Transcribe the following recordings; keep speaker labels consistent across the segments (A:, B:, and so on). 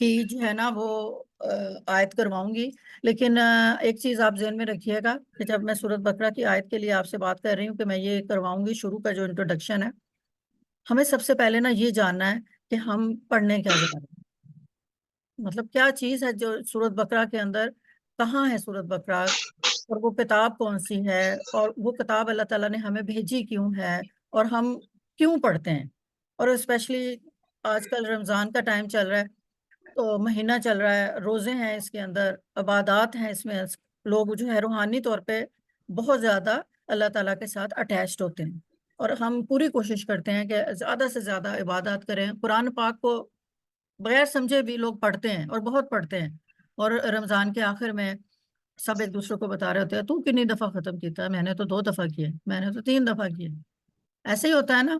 A: کی جو ہے نا وہ آیت کرواؤں گی، لیکن ایک چیز آپ ذہن میں رکھیے گا کہ جب میں سورۃ بقرہ کی آیت کے لیے آپ سے بات کر رہی ہوں کہ میں یہ کرواؤں گی، شروع کا جو انٹروڈکشن ہے، ہمیں سب سے پہلے نا یہ جاننا ہے کہ ہم پڑھنے کیا جا رہے ہیں، مطلب کیا چیز ہے جو سورۃ بقرہ کے اندر، کہاں ہے سورۃ بقرہ، اور وہ کتاب کون سی ہے، اور وہ کتاب اللہ تعالیٰ نے ہمیں بھیجی کیوں ہے، اور ہم کیوں پڑھتے ہیں۔ اور اسپیشلی آج کل رمضان کا ٹائم چل رہا ہے، تو مہینہ چل رہا ہے، روزے ہیں، اس کے اندر عبادات ہیں، اس میں لوگ جو ہے روحانی طور پہ بہت زیادہ اللہ تعالیٰ کے ساتھ اٹیچڈ ہوتے ہیں، اور ہم پوری کوشش کرتے ہیں کہ زیادہ سے زیادہ عبادات کریں۔ قرآن پاک کو بغیر سمجھے بھی لوگ پڑھتے ہیں اور بہت پڑھتے ہیں، اور رمضان کے آخر میں سب ایک دوسرے کو بتا رہے ہوتے ہیں تو کتنی دفعہ ختم کیتا ہے، میں نے تو 2 دفعہ کیے، میں نے تو 3 دفعہ کیے، ایسے ہی ہوتا ہے نا،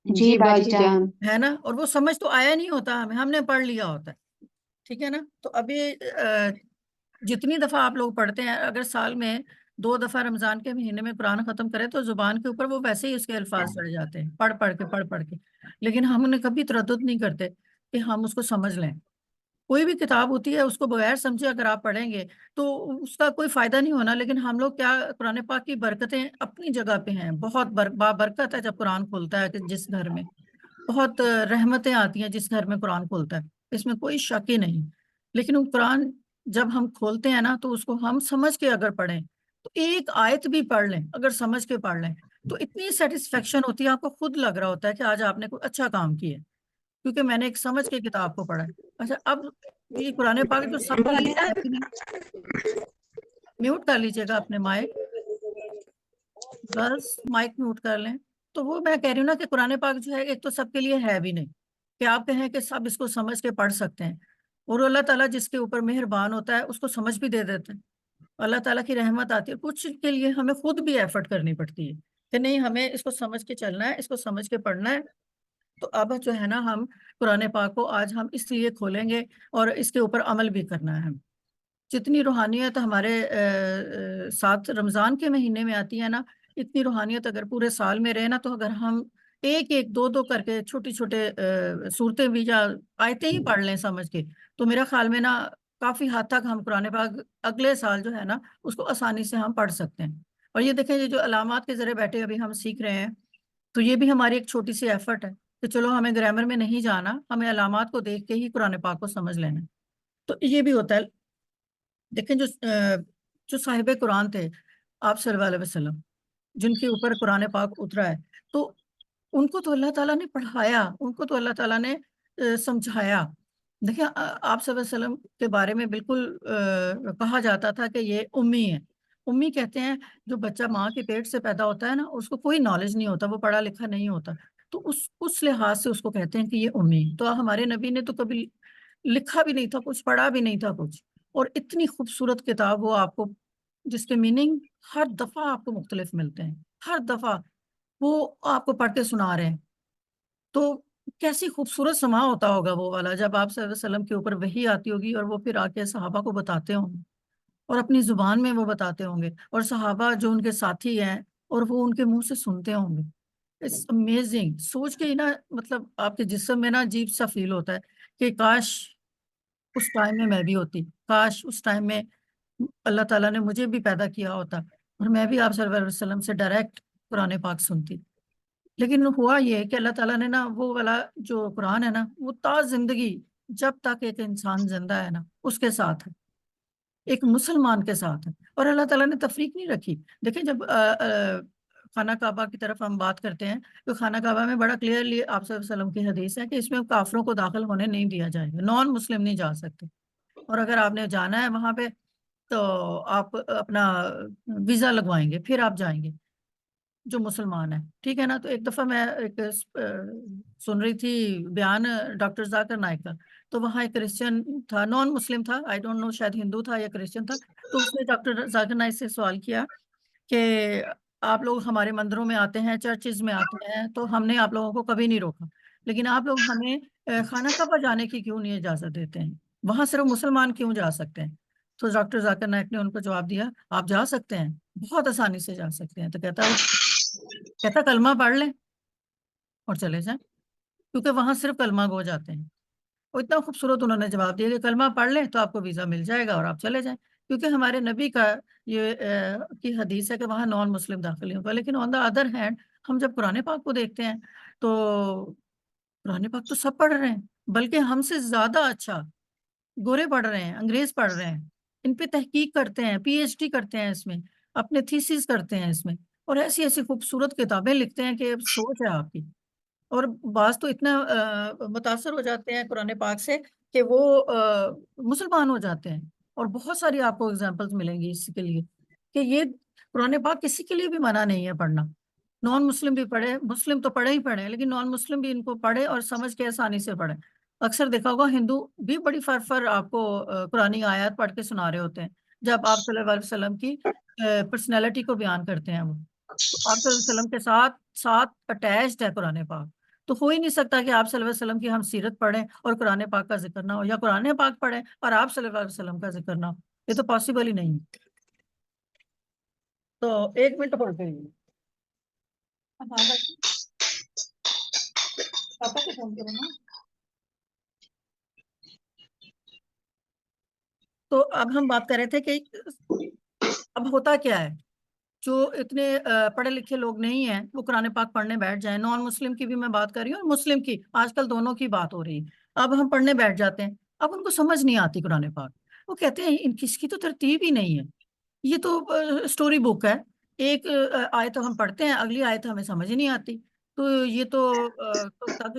B: جی باجی جان،
A: ہے نا، اور وہ سمجھ تو آیا نہیں ہوتا، ہم نے پڑھ لیا ہوتا ہے، ٹھیک ہے نا۔ تو ابھی جتنی دفعہ آپ لوگ پڑھتے ہیں، اگر سال میں 2 دفعہ رمضان کے مہینے میں قرآن ختم کرے تو زبان کے اوپر وہ ویسے ہی اس کے الفاظ چڑھ جاتے ہیں، پڑھ کے، لیکن ہم نے کبھی تردد نہیں کرتے کہ ہم اس کو سمجھ لیں۔ کوئی بھی کتاب ہوتی ہے، اس کو بغیر سمجھے اگر آپ پڑھیں گے تو اس کا کوئی فائدہ نہیں ہونا، لیکن ہم لوگ کیا، قرآن پاک کی برکتیں اپنی جگہ پہ ہیں، بہت بابرکت ہے جب قرآن کھولتا ہے، کہ جس گھر میں بہت رحمتیں آتی ہیں، جس گھر میں قرآن کھولتا ہے، اس میں کوئی شک ہی نہیں۔ لیکن وہ قرآن جب ہم کھولتے ہیں نا تو اس کو ہم سمجھ کے اگر پڑھیں تو ایک آیت بھی پڑھ لیں، اگر سمجھ کے پڑھ لیں تو اتنی سیٹسفیکشن ہوتی ہے، آپ کو خود لگ رہا ہوتا ہے کہ آج آپ نے کوئی اچھا کام کیا ہے، کیونکہ میں نے ایک سمجھ کے کتاب کو پڑھا ہے۔ اچھا، اب یہ قرآن پاک جو سب کے لیے ہے کہ نہیں، میوٹ کر لیجیے گا اپنے مائک، بس مائک میوٹ کر لیں۔ تو وہ میں کہہ رہی ہوں نا کہ قرآن پاک جو ہے ایک تو سب کے لیے ہے بھی نہیں کہ آپ کہیں کہ سب اس کو سمجھ کے پڑھ سکتے ہیں، اور اللہ تعالیٰ جس کے اوپر مہربان ہوتا ہے اس کو سمجھ بھی دے دیتے ہیں، اللہ تعالیٰ کی رحمت آتی ہے۔ کچھ کے لیے ہمیں خود بھی ایفرٹ کرنی پڑتی ہے کہ نہیں، ہمیں اس کو سمجھ کے چلنا ہے، اس کو سمجھ کے پڑھنا ہے۔ تو اب جو ہے نا، ہم قرآن پاک کو آج ہم اس لیے کھولیں گے اور اس کے اوپر عمل بھی کرنا ہے۔ جتنی روحانیت ہمارے ساتھ رمضان کے مہینے میں آتی ہے نا، اتنی روحانیت اگر پورے سال میں رہے نا، تو اگر ہم ایک ایک دو دو کر کے چھوٹی چھوٹے صورتیں بھی یا آیتیں ہی پڑھ لیں سمجھ کے، تو میرا خیال میں نا کافی حد تک ہم قرآن پاک اگلے سال جو ہے نا اس کو آسانی سے ہم پڑھ سکتے ہیں۔ اور یہ دیکھیں، یہ جو علامات کے ذریعے بیٹھے ابھی ہم سیکھ رہے ہیں، تو یہ بھی ہماری ایک چھوٹی سی ایفرٹ ہے کہ چلو ہمیں گرامر میں نہیں جانا، ہمیں علامات کو دیکھ کے ہی قرآن پاک کو سمجھ لینا ہے۔ تو یہ بھی ہوتا ہے۔ دیکھیں، جو صاحب قرآن تھے، آپ صلی اللہ علیہ وسلم، جن کے اوپر قرآن پاک اترا ہے، تو ان کو تو اللہ تعالیٰ نے پڑھایا، ان کو تو اللہ تعالیٰ نے سمجھایا۔ دیکھیں، آپ صلی اللہ علیہ وسلم کے بارے میں بالکل کہا جاتا تھا کہ یہ امی ہے۔ امی کہتے ہیں جو بچہ ماں کے پیٹ سے پیدا ہوتا ہے نا، اس کو کوئی نالج نہیں ہوتا، وہ پڑھا لکھا نہیں ہوتا، تو اس لحاظ سے اس کو کہتے ہیں کہ یہ امی ہے۔ تو ہمارے نبی نے تو کبھی لکھا بھی نہیں تھا کچھ، پڑھا بھی نہیں تھا کچھ، اور اتنی خوبصورت کتاب وہ آپ کو، جس کے میننگ ہر دفعہ آپ کو مختلف ملتے ہیں، ہر دفعہ وہ آپ کو پڑھ کے سنا رہے ہیں۔ تو کیسی خوبصورت سما ہوتا ہوگا وہ والا، جب آپ صلی اللہ علیہ وسلم کے اوپر وحی آتی ہوگی اور وہ پھر آ کے صحابہ کو بتاتے ہوں گے، اور اپنی زبان میں وہ بتاتے ہوں گے، اور صحابہ جو ان کے ساتھی ہیں اور وہ ان کے منہ سے سنتے ہوں گے۔ اٹس امیزنگ، سوچ کے ہی نا، مطلب آپ کے جسم میں نا عجیب سا فیل ہوتا ہے کہ کاش اس ٹائم میں بھی ہوتی، کاش اس ٹائم میں اللہ تعالیٰ نے مجھے بھی پیدا کیا ہوتا اور میں بھی آپ صلی اللہ علیہ وسلم سے ڈائریکٹ قرآن پاک سنتی۔ لیکن ہوا یہ کہ اللہ تعالیٰ نے نا وہ والا جو قرآن ہے نا، وہ تا زندگی، جب تک ایک انسان زندہ ہے نا اس کے ساتھ ہے، ایک مسلمان کے ساتھ ہے، اور اللہ تعالیٰ نے تفریق نہیں رکھی۔ دیکھیں، جب خانہ کعبہ کی طرف ہم بات کرتے ہیں تو خانہ کعبہ میں بڑا کلیئرلی آپ صلی اللہ علیہ وسلم کی حدیث ہے کہ اس میں کافروں کو داخل ہونے نہیں دیا جائے گا، نان مسلم نہیں جا سکتے، اور اگر آپ نے جانا ہے وہاں پہ تو آپ اپنا ویزا لگوائیں گے، پھر آپ جائیں گے جو مسلمان ہے، ٹھیک ہے نا۔ تو ایک دفعہ میں ایک سن رہی تھی بیان ڈاکٹر ذاکر نائک کا، تو وہاں ایک کرسچن تھا، نان مسلم تھا، آئی ڈونٹ نو شاید ہندو تھا یا کرسچن تھا، تو اس نے ڈاکٹر ذاکر نائک سے سوال کیا کہ آپ لوگ ہمارے مندروں میں آتے ہیں، چرچز میں آتے ہیں، تو ہم نے آپ لوگوں کو کبھی نہیں روکا، لیکن آپ لوگ ہمیں خانہ کعبہ جانے کی کیوں نہیں اجازت دیتے ہیں، وہاں صرف مسلمان کیوں جا سکتے ہیں؟ تو ڈاکٹر ذاکر نائک نے ان کو جواب دیا، آپ جا سکتے ہیں، بہت آسانی سے جا سکتے ہیں۔ تو کہتا کلمہ پڑھ لیں اور چلے جائیں، کیونکہ وہاں صرف کلمہ گو جاتے ہیں۔ وہ اتنا خوبصورت انہوں نے جواب دیا کہ کلمہ پڑھ لیں تو آپ کو ویزا مل جائے گا اور آپ چلے جائیں، کیونکہ ہمارے نبی کا یہ کی حدیث ہے کہ وہاں نان مسلم داخل نہیں ہوگا۔ لیکن آن دا ادر ہینڈ ہم جب قرآن پاک کو دیکھتے ہیں تو قرآن پاک تو سب پڑھ رہے ہیں، بلکہ ہم سے زیادہ اچھا گورے پڑھ رہے ہیں، انگریز پڑھ رہے ہیں، ان پہ تحقیق کرتے ہیں، پی ایچ ڈی کرتے ہیں، اس میں اپنے تھیسز کرتے ہیں اس میں، اور ایسی ایسی خوبصورت کتابیں لکھتے ہیں کہ سوچ ہے آپ کی۔ اور بعض تو اتنا متاثر ہو جاتے ہیں قرآن پاک سے کہ وہ مسلمان ہو جاتے ہیں۔ اور بہت ساری آپ کو اگزامپلس ملیں گی اس کے لیے کہ یہ قرآن پاک کسی کے لیے بھی منع نہیں ہے پڑھنا، نان مسلم بھی پڑھے، مسلم تو پڑھے ہی پڑھے، لیکن نان مسلم بھی ان کو پڑھے اور سمجھ کے آسانی سے پڑھے۔ اکثر دیکھا ہوگا ہندو بھی بڑی فر آپ کو قرآنی آیات پڑھ کے سنا رہے ہوتے ہیں جب آپ صلی اللہ علیہ وسلم کی پرسنالٹی کو بیان کرتے ہیں وہ، تو آپ صلی اللہ علیہ وسلم کے ساتھ اٹیچڈ ہے قرآن پاک۔ تو ہو ہی نہیں سکتا کہ آپ صلی اللہ علیہ وسلم کی ہم سیرت پڑھیں اور قرآن پاک کا ذکر نہ ہو، یا قرآن پاک پڑھیں اور آپ صلی اللہ علیہ وسلم کا ذکر نہ ہو، یہ تو پاسبل ہی نہیں ہے۔ تو 1 منٹ ہولڈ کریے۔ ہاں بھائی، پاپا کو فون کرو نا۔ تو اب ہم بات کر رہے تھے کہ اب ہوتا کیا ہے، جو اتنے پڑھے لکھے لوگ نہیں ہیں وہ قرآن پاک پڑھنے بیٹھ جائیں، نان مسلم کی بھی میں بات کر رہی ہوں اور مسلم کی، آج کل دونوں کی بات ہو رہی ہے۔ اب ہم پڑھنے بیٹھ جاتے ہیں، اب ان کو سمجھ نہیں آتی قرآن پاک، وہ کہتے ہیں ان کس کی تو ترتیب ہی نہیں ہے، یہ تو اسٹوری بک ہے، ایک آیت ہم پڑھتے ہیں، اگلی آیت ہمیں سمجھ ہی نہیں آتی، تو یہ تو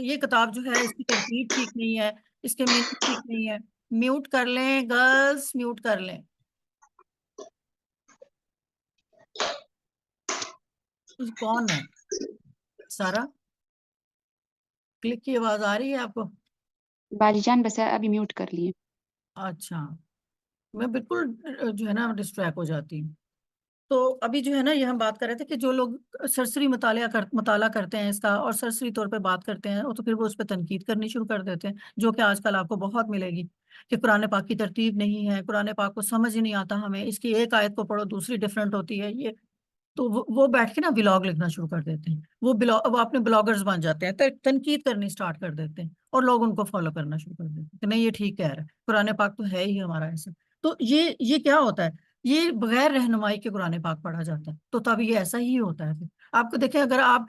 A: یہ کتاب جو ہے اس کی ترتیب ٹھیک نہیں ہے، اس کے میننگ ٹھیک نہیں ہے۔ میوٹ کر لیں گرلز، میوٹ کر لیں۔ کون ہے؟ سارا کلک کی آواز آ رہی ہے آپ کو؟
B: باجی جان بس ابھی میوٹ کر لیے۔
A: اچھا، میں بالکل جو ہے نا ڈسٹریکٹ ہو جاتی ہوں۔ تو ابھی جو ہے نا یہ ہم بات کر رہے تھے کہ جو لوگ سرسری مطالعہ کرتے ہیں اس کا اور سرسری طور پہ بات کرتے ہیں، تو پھر وہ اس پہ تنقید کرنی شروع کر دیتے ہیں، جو کہ آج کل آپ کو بہت ملے گی کہ قرآن پاک کی ترتیب نہیں ہے، قرآن پاک کو سمجھ ہی نہیں آتا ہمیں، اس کی ایک آیت کو پڑھو دوسری ڈفرینٹ ہوتی ہے، یہ تو وہ بیٹھ کے نا بلاگ لکھنا شروع کر دیتے ہیں، وہ اپنے بلاگرز بن جاتے ہیں، تنقید کرنی سٹارٹ کر دیتے ہیں اور لوگ ان کو فالو کرنا شروع کر دیتے ہیں کہ نہیں یہ ٹھیک کہہ رہا ہے، قرآن پاک تو ہے ہی ہمارا ایسا۔ تو یہ کیا ہوتا ہے، یہ بغیر رہنمائی کے قرآن پاک پڑھا جاتا ہے، تو تب یہ ایسا ہی ہوتا ہے پھر۔ آپ کو دیکھیں اگر آپ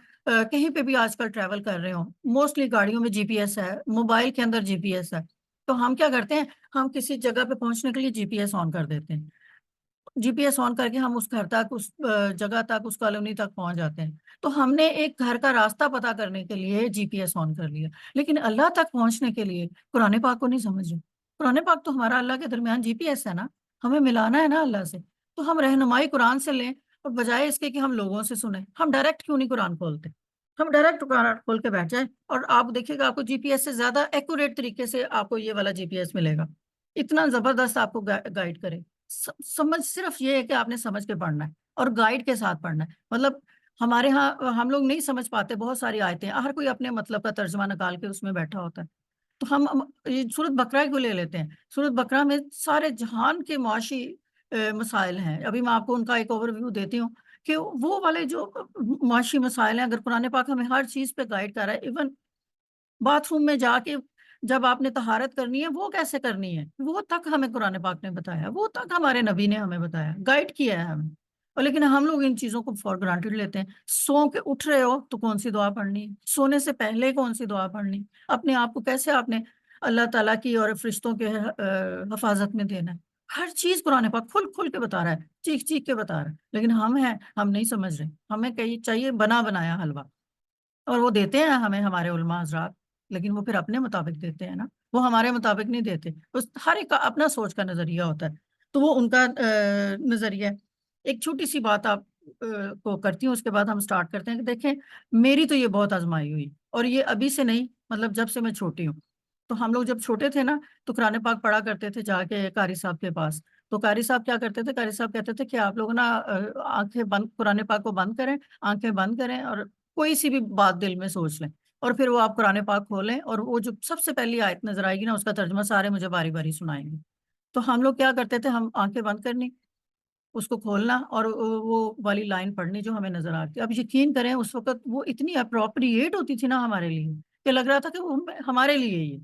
A: کہیں پہ بھی آج کل ٹریول کر رہے ہو، موسٹلی گاڑیوں میں جی پی ایس ہے، موبائل کے اندر جی پی ایس ہے، تو ہم کیا کرتے ہیں، ہم کسی جگہ پہ پہنچنے کے لیے جی پی ایس آن کر دیتے ہیں، جی پی ایس آن کر کے ہم اس گھر تک، اس جگہ تک، اس کالونی تک پہنچ جاتے ہیں۔ تو ہم نے ایک گھر کا راستہ پتا کرنے کے لیے جی پی ایس آن کر لیا، لیکن اللہ تک پہنچنے کے لیے قرآن پاک کو نہیں سمجھ رہے۔ قرآن پاک تو ہمارا اللہ کے درمیان جی پی ایس ہے نا، ہمیں ملانا ہے نا اللہ سے، تو ہم رہنمائی قرآن سے لیں، اور بجائے اس کے کہ ہم لوگوں سے سنیں، ہم ڈائریکٹ کیوں نہیں قرآن کھولتے، ہم ڈائریکٹ قرآن کھول کے بیٹھ جائیں، اور آپ دیکھیے گا آپ کو جی پی ایس سے زیادہ ایکوریٹ طریقے سے آپ کو یہ والا جی پی ایس ملے گا، اتنا زبردست آپ کو گائیڈ کرے۔ سمجھ صرف یہ ہے کہ آپ نے سمجھ کے پڑھنا ہے اور گائیڈ کے ساتھ پڑھنا ہے۔ مطلب ہمارے ہاں ہم لوگ نہیں سمجھ پاتے بہت ساری آیتیں، ہر کوئی اپنے مطلب کا ترجمہ نکال کے اس میں بیٹھا ہوتا ہے، تو ہم یہ سورۃ بقرہ کو لے لیتے ہیں، سورۃ بقرہ میں سارے جہان کے معاشی مسائل ہیں، ابھی میں آپ کو ان کا ایک اوور ویو دیتی ہوں کہ وہ والے جو معاشی مسائل ہیں، اگر قرآن پاک ہمیں ہر چیز پہ گائیڈ کر رہا ہے، ایون باتھ روم میں جا کے جب آپ نے طہارت کرنی ہے وہ کیسے کرنی ہے، وہ تک ہمیں قرآن پاک نے بتایا، وہ تک ہمارے نبی نے ہمیں بتایا، گائیڈ کیا ہے ہمیں، اور لیکن ہم لوگ ان چیزوں کو فار گرانٹیڈ لیتے ہیں۔ سو کے اٹھ رہے ہو تو کون سی دعا پڑھنی ہے، سونے سے پہلے کون سی دعا پڑھنی، اپنے آپ کو کیسے آپ نے اللہ تعالیٰ کی اور فرشتوں کے حفاظت میں دینا ہے، ہر چیز قرآن پاک کھل کھل کے بتا رہا ہے، چیخ چیخ کے بتا رہا ہے، لیکن ہم نہیں سمجھ رہے، ہمیں کہیں چاہیے بنا بنایا حلوہ، اور وہ دیتے ہیں ہمیں ہمارے علماء حضرات، لیکن وہ پھر اپنے مطابق دیتے ہیں نا، وہ ہمارے مطابق نہیں دیتے، ہر ایک کا اپنا سوچ کا نظریہ ہوتا ہے، تو وہ ان کا نظریہ ہے۔ ایک چھوٹی سی بات آپ کو کرتی ہوں، اس کے بعد ہم سٹارٹ کرتے ہیں کہ دیکھیں میری تو یہ بہت آزمائی ہوئی، اور یہ ابھی سے نہیں، مطلب جب سے میں چھوٹی ہوں، تو ہم لوگ جب چھوٹے تھے نا تو قرآن پاک پڑھا کرتے تھے جا کے قاری صاحب کے پاس، تو قاری صاحب کیا کرتے تھے، قاری صاحب کہتے تھے کہ آپ لوگ نا آنکھیں بند، قرآن پاک کو بند کریں، آنکھیں بند کریں اور کوئی سی بھی بات دل میں سوچ لیں، اور پھر وہ آپ قرآن پاک کھولیں اور وہ جو سب سے پہلی آیت نظر آئے گی نا اس کا ترجمہ سارے مجھے باری باری سنائیں گے۔ تو ہم لوگ کیا کرتے تھے، ہم آنکھیں بند کرنی، اس کو کھولنا اور وہ والی لائن پڑھنی جو ہمیں نظر آتی۔ اب یقین کریں اس وقت وہ اتنی اپروپریٹ ہوتی تھی نا ہمارے لیے کہ لگ رہا تھا کہ وہ ہمارے لیے ہی ہے،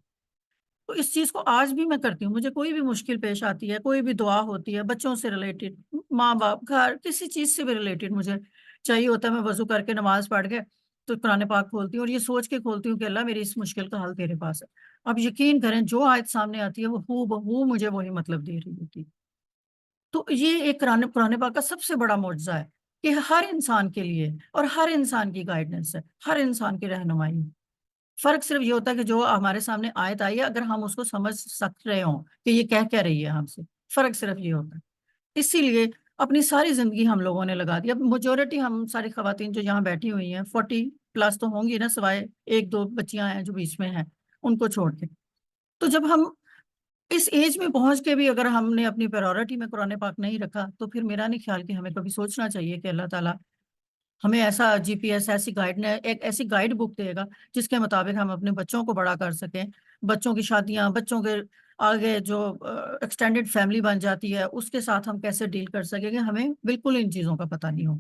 A: تو اس چیز کو آج بھی میں کرتی ہوں. مجھے کوئی بھی مشکل پیش آتی ہے، کوئی بھی دعا ہوتی ہے، بچوں سے ریلیٹڈ، ماں باپ، گھر، کسی چیز سے بھی ریلیٹڈ مجھے چاہیے ہوتا ہے، میں وضو کر کے نماز پڑھ کے تو قرآن پاک کھولتی ہوں اور یہ سوچ کے کھولتی ہوں کہ اللہ میری اس مشکل کا حل تیرے پاس ہے. اب یقین کریں جو آیت سامنے آتی ہے وہ ہو بہو مجھے وہی مطلب دے رہی ہوتی ہے. تو یہ ایک قرآن پاک کا سب سے بڑا معجزہ ہے کہ ہر انسان کے لیے اور ہر انسان کی گائیڈنس ہے، ہر انسان کی رہنمائی ہے. فرق صرف یہ ہوتا ہے کہ جو ہمارے سامنے آیت آئی ہے اگر ہم اس کو سمجھ سک رہے ہوں کہ یہ کہہ رہی ہے ہم سے، فرق صرف یہ ہوتا ہے. اسی لیے اپنی ساری زندگی ہم لوگوں نے لگا دی. اب میجورٹی ہم ساری خواتین جو یہاں بیٹھی ہوئی ہیں 40+ تو ہوں گی نا، سوائے ایک دو بچیاں ہیں جو بیچ میں ہیں ان کو چھوڑ کے. تو جب ہم اس ایج میں پہنچ کے بھی اگر ہم نے اپنی پرائورٹی میں قرآن پاک نہیں رکھا تو پھر میرا نہیں خیال کہ ہمیں کبھی سوچنا چاہیے کہ اللہ تعالیٰ ہمیں ایسا جی پی ایس، ایسی گائیڈ ایک ایسی گائیڈ بک دے گا جس کے مطابق ہم اپنے بچوں کو بڑا کر سکیں. بچوں کی شادیاں، بچوں کے آگے جو ایکسٹینڈڈ فیملی بن جاتی ہے اس کے ساتھ ہم کیسے ڈیل کر سکیں گے، ہمیں بالکل ان چیزوں کا پتہ نہیں ہو.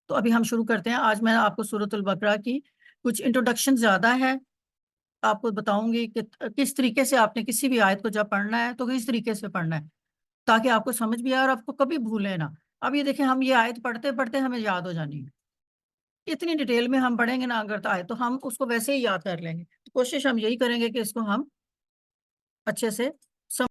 A: تو ابھی ہم شروع کرتے ہیں. آج میں آپ کو سورۃ البقرہ کی کچھ انٹروڈکشن زیادہ ہے، آپ کو بتاؤں گی کہ کس طریقے سے آپ نے کسی بھی آیت کو جب پڑھنا ہے تو کس طریقے سے پڑھنا ہے تاکہ آپ کو سمجھ بھی آئے اور آپ کو کبھی بھولے نا. اب یہ دیکھیں ہم یہ آیت پڑھتے پڑھتے ہمیں یاد ہو جانی ہے. اتنی ڈیٹیل میں ہم پڑھیں گے نا اگر آئے تو ہم اس کو ویسے ہی یاد کر لیں گے. کوشش ہم یہی کریں گے کہ اس کو ہم اچھے سے